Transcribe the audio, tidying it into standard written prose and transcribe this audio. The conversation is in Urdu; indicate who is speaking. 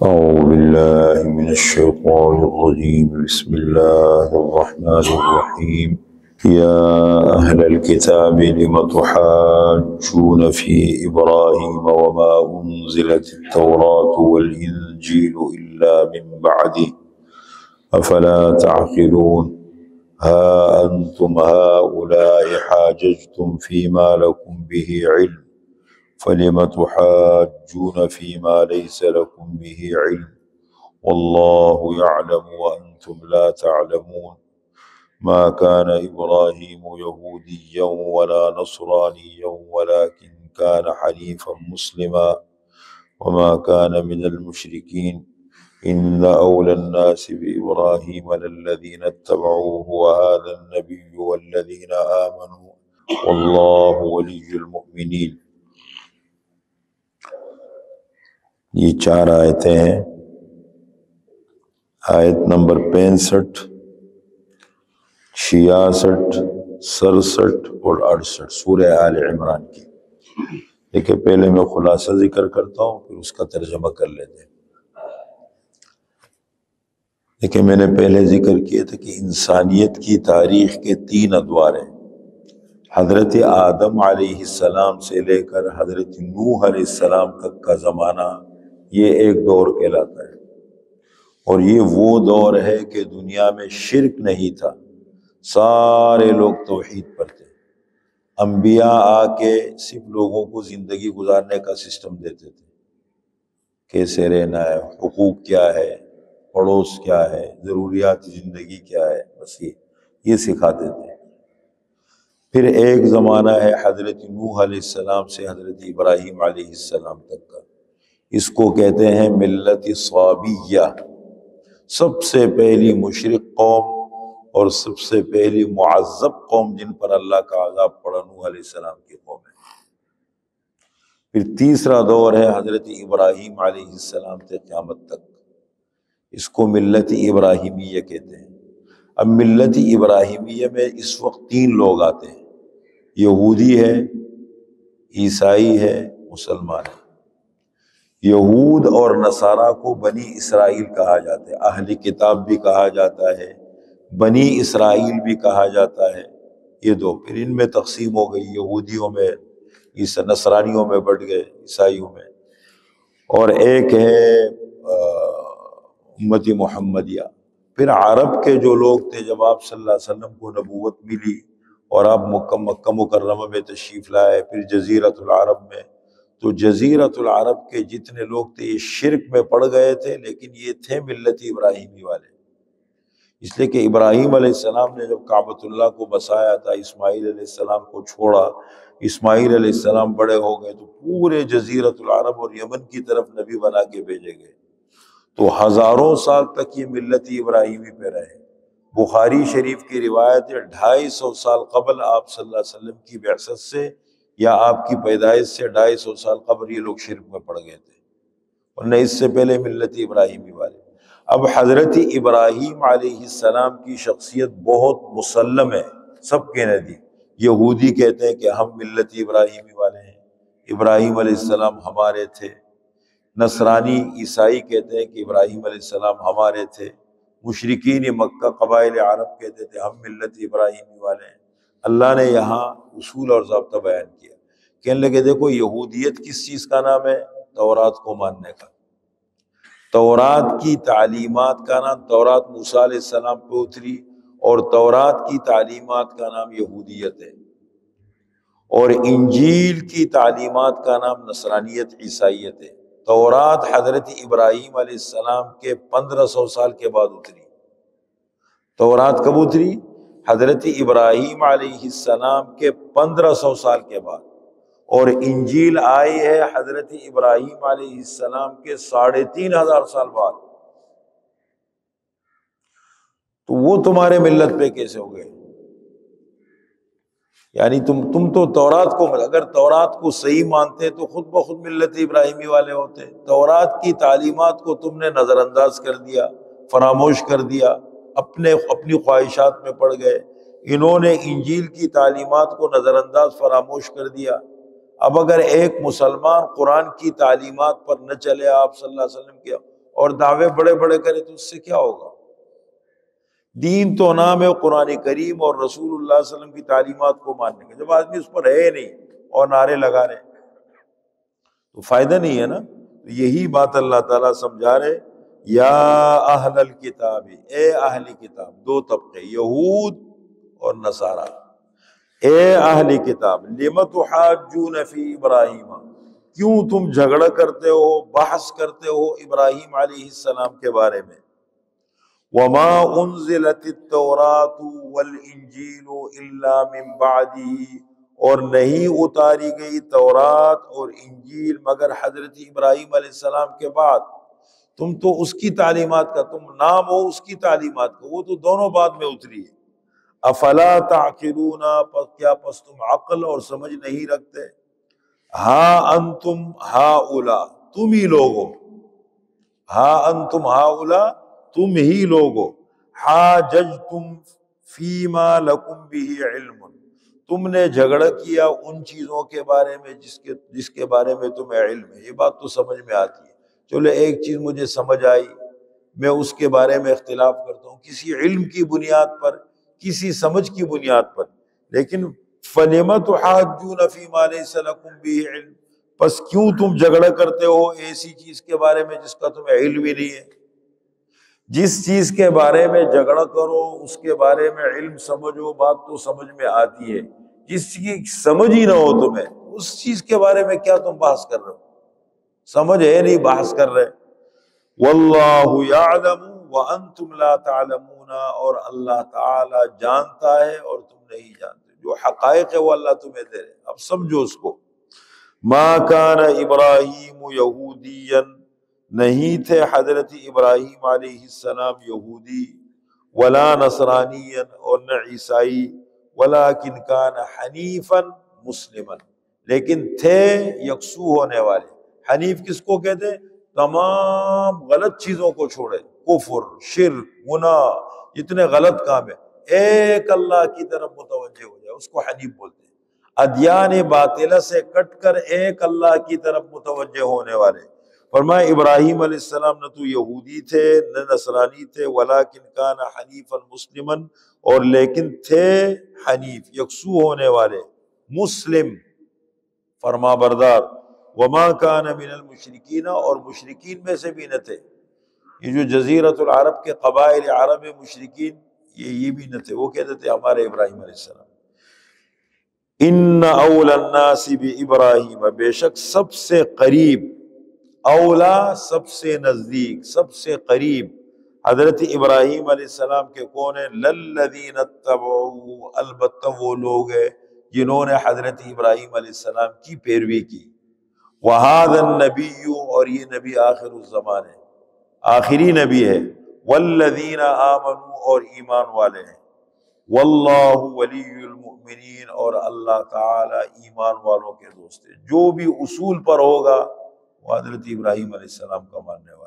Speaker 1: أعوذ بالله من الشيطان الرجيم بسم الله الرحمن الرحيم يا أهل الكتاب لم تحاجون في إبراهيم وما أنزلت التوراة والإنجيل إلا من بعده أفلا تعقلون ها أنتم هؤلاء حاججتم فيما لكم به علم فلم تحاجون فيما ليس لكم به علم والله يعلم وأنتم لا تعلمون ما كان إبراهيم يهوديا ولا نصرانيا ولكن كان حنيفا مسلما وما كان من المشركين إن أولى الناس بإبراهيم للذين اتبعوه وهذا النبي والذين آمنوا والله ولي المؤمنين۔ یہ 4 آیتیں ہیں، آیت نمبر 65، 66، 67 اور 68 سورہ آل عمران کی۔ دیکھیں پہلے میں خلاصہ ذکر کرتا ہوں پھر اس کا ترجمہ کر لیتے ہیں۔ دیکھیں میں نے پہلے ذکر کیا تھا کہ انسانیت کی تاریخ کے 3 ادوار ہیں۔ حضرت آدم علیہ السلام سے لے کر حضرت نوح علیہ السلام تک کا زمانہ یہ ایک دور کہلاتا ہے، اور یہ وہ دور ہے کہ دنیا میں شرک نہیں تھا، سارے لوگ توحید پر تھے۔ انبیاء آ کے صرف لوگوں کو زندگی گزارنے کا سسٹم دیتے تھے، کیسے رہنا ہے، حقوق کیا ہے، پڑوس کیا ہے، ضروریات زندگی کیا ہے، بس یہ سکھاتے تھے۔ پھر ایک زمانہ ہے حضرت نوح علیہ السلام سے حضرت ابراہیم علیہ السلام تک کا، اس کو کہتے ہیں ملت صابیہ، سب سے پہلی مشرک قوم اور سب سے پہلی معذب قوم جن پر اللہ کا عذاب پڑا نوح علیہ السلام کی قوم ہے۔ پھر تیسرا دور ہے حضرت ابراہیم علیہ السلام سے قیامت تک، اس کو ملت ابراہیمیہ کہتے ہیں۔ اب ملت ابراہیمیہ میں اس وقت 3 لوگ آتے ہیں، یہودی ہے، عیسائی ہے، مسلمان ہے۔ یہود اور نصارہ کو بنی اسرائیل کہا جاتا ہے، اہل کتاب بھی کہا جاتا ہے، بنی اسرائیل بھی کہا جاتا ہے، یہ 2۔ پھر ان میں تقسیم ہو گئی، یہودیوں میں، نصرانیوں میں بٹ گئے، عیسائیوں میں۔ اور ایک ہے امت محمدیہ۔ پھر عرب کے جو لوگ تھے، جب آپ صلی اللہ علیہ وسلم کو نبوت ملی اور آپ مکہ مکرمہ میں تشریف لائے، پھر جزیرۃ العرب میں، تو جزیرۃ العرب کے جتنے لوگ تھے یہ شرک میں پڑ گئے تھے، لیکن یہ تھے ملت ابراہیمی والے، اس لیے کہ ابراہیم علیہ السلام نے جب کعبۃ اللہ کو بسایا تھا، اسماعیل علیہ السلام کو چھوڑا، اسماعیل علیہ السلام بڑے ہو گئے تو پورے جزیرۃ العرب اور یمن کی طرف نبی بنا کے بھیجے گئے، تو ہزاروں سال تک یہ ملت ابراہیمی پہ رہے۔ بخاری شریف کی روایت ہے 250 سال قبل آپ صلی اللہ علیہ وسلم کی بعثت سے یا آپ کی پیدائش سے 250 سال قبل یہ لوگ شرک میں پڑ گئے تھے، ورنہ اس سے پہلے ملت ابراہیمی والے۔ اب حضرت ابراہیم علیہ السلام کی شخصیت بہت مسلم ہے، سب کے نزدیک۔ یہودی کہتے ہیں کہ ہم ملت ابراہیمی والے ہیں، ابراہیم علیہ السلام ہمارے تھے۔ نصرانی عیسائی کہتے ہیں کہ ابراہیم علیہ السلام ہمارے تھے۔ مشرکین مکہ قبائل عرب کہتے تھے ہم ملت ابراہیمی والے ہیں۔ اللہ نے یہاں اصول اور ضابطہ بیان کیا، کہنے لگے دیکھو یہودیت کس چیز کا نام ہے؟ تورات کو ماننے کا۔ تورات کی تعلیمات کا نام، تورات موسیٰ علیہ السلام پہ اتری، اور تورات کی تعلیمات کا نام یہودیت ہے، اور انجیل کی تعلیمات کا نام نصرانیت، عیسائیت ہے۔ تورات حضرت ابراہیم علیہ السلام کے 1500 سال کے بعد اتری۔ تورات کب اتری؟ حضرت ابراہیم علیہ السلام کے 1500 سال کے بعد، اور انجیل آئی ہے حضرت ابراہیم علیہ السلام کے 3500 سال بعد۔ تو وہ تمہارے ملت پہ کیسے ہو گئے؟ یعنی تم تو تورات کو، اگر تورات کو صحیح مانتے تو خود بخود ملت ابراہیمی والے ہوتے۔ تورات کی تعلیمات کو تم نے نظر انداز کر دیا، فراموش کر دیا، اپنی خواہشات میں پڑ گئے۔ انہوں نے انجیل کی تعلیمات کو نظر انداز فراموش کر دیا۔ اب اگر ایک مسلمان قرآن کی تعلیمات پر نہ چلے آپ صلی اللہ علیہ وسلم کے، اور دعوے بڑے بڑے کرے تو اس سے کیا ہوگا؟ دین تو نام ہے قرآن کریم اور رسول اللہ صلی اللہ علیہ وسلم کی تعلیمات کو ماننے کا، جب آدمی اس پر ہے نہیں اور نعرے لگا رہے تو فائدہ نہیں ہے نا۔ یہی بات اللہ تعالیٰ سمجھا رہے، یا اہل الکتاب، اے اہل کتاب، دو طبقے، یہود اور نصارہ، اے اہل کتاب، لم تحاجون فی ابراہیم، کیوں تم جھگڑا کرتے ہو، بحث کرتے ہو ابراہیم علیہ السلام کے بارے میں، وما انزلت التوراۃ والانجیل الا من بعدہ، اور نہیں اتاری گئی تورات اور انجیل مگر حضرت ابراہیم علیہ السلام کے بعد۔ تم تو اس کی تعلیمات کا، تم نام ہو اس کی تعلیمات کا، وہ تو دونوں بعد میں اتری ہے۔ افلا تعقلون، پس کیا پس تم عقل اور سمجھ نہیں رکھتے؟ ہا انتم ہاؤلا، تم ہی لوگو، ہا انتم ہاؤلا، تم ہی لوگو، حاججتم فیما لکم بہ علم، تم نے جھگڑا کیا ان چیزوں کے بارے میں جس کے بارے میں تمہیں علم ہے۔ یہ بات تو سمجھ میں آتی ہے، چلو ایک چیز مجھے سمجھ آئی، میں اس کے بارے میں اختلاف کرتا ہوں کسی علم کی بنیاد پر، کسی سمجھ کی بنیاد پر، لیکن فَلِمَ تُحَاجُّونَ فِي مَا لَيْسَ لَكُمْ بِهِ عِلْمٌ، پس کیوں تم جھگڑا کرتے ہو ایسی چیز کے بارے میں جس کا تمہیں علم ہی نہیں ہے؟ جس چیز کے بارے میں جھگڑا کرو اس کے بارے میں علم سمجھو، بات تو سمجھ میں آتی ہے، جس کی سمجھ ہی نہ ہو تمہیں اس چیز کے بارے میں کیا تم بحث کر رہے ہو؟ سمجھ ہے نہیں، بحث کر رہے۔ واللہ یعلم وانتم لا تعلمون، اور اللہ تعالی جانتا ہے اور تم نہیں جانتے، جو حقائق ہے وہ اللہ تمہیں دے رہے، اب سمجھو اس کو۔ ما کان ابراہیم یہودیا، نہیں تھے حضرت ابراہیم علیہ السلام یہودی، ولا نصرانیا، اور نہ عیسائی، ولکن کان حنیفا مسلما، لیکن تھے یکسو ہونے والے۔ حنیف کس کو کہتے ہیں؟ تمام غلط چیزوں کو چھوڑے، کفر، شرک، گناہ، جتنے غلط کام ہیں، ایک اللہ کی طرف متوجہ ہو جائے، اس کو حنیف بولتے ہیں۔ ادیان باطلہ سے کٹ کر ایک اللہ کی طرف متوجہ ہونے والے۔ فرمایا ابراہیم علیہ السلام نہ تو یہودی تھے نہ نصرانی تھے، ولیکن کان حنیفا مسلما، اور لیکن تھے حنیف، یکسو ہونے والے، مسلم، فرما بردار، وما کان من المشرکین، اور مشرکین میں سے بھی نہ تھے۔ یہ جو جزیرۃ العرب کے قبائل عرب مشرکین، یہ بھی نہ تھے، وہ کہتے تھے ہمارے ابراہیم علیہ السلام۔ ان اولی الناس بابراہیم، بے شک سب سے قریب، اولا سب سے نزدیک، سب سے قریب حضرت ابراہیم علیہ السلام کے کون ہیں؟ للذین اتبعوا، البتہ وہ لوگ ہیں جنہوں نے حضرت ابراہیم علیہ السلام کی پیروی کی۔ وہذا النبی، اور یہ نبی آخر الزمان ہے، آخری نبی ہے، والذین آمنوا، اور ایمان والے ہیں، واللہ ولی المؤمنین، اور اللہ تعالی ایمان والوں کے دوست ہے۔ جو بھی اصول پر ہوگا وہ حضرت ابراہیم علیہ السلام کا ماننے والا ہے۔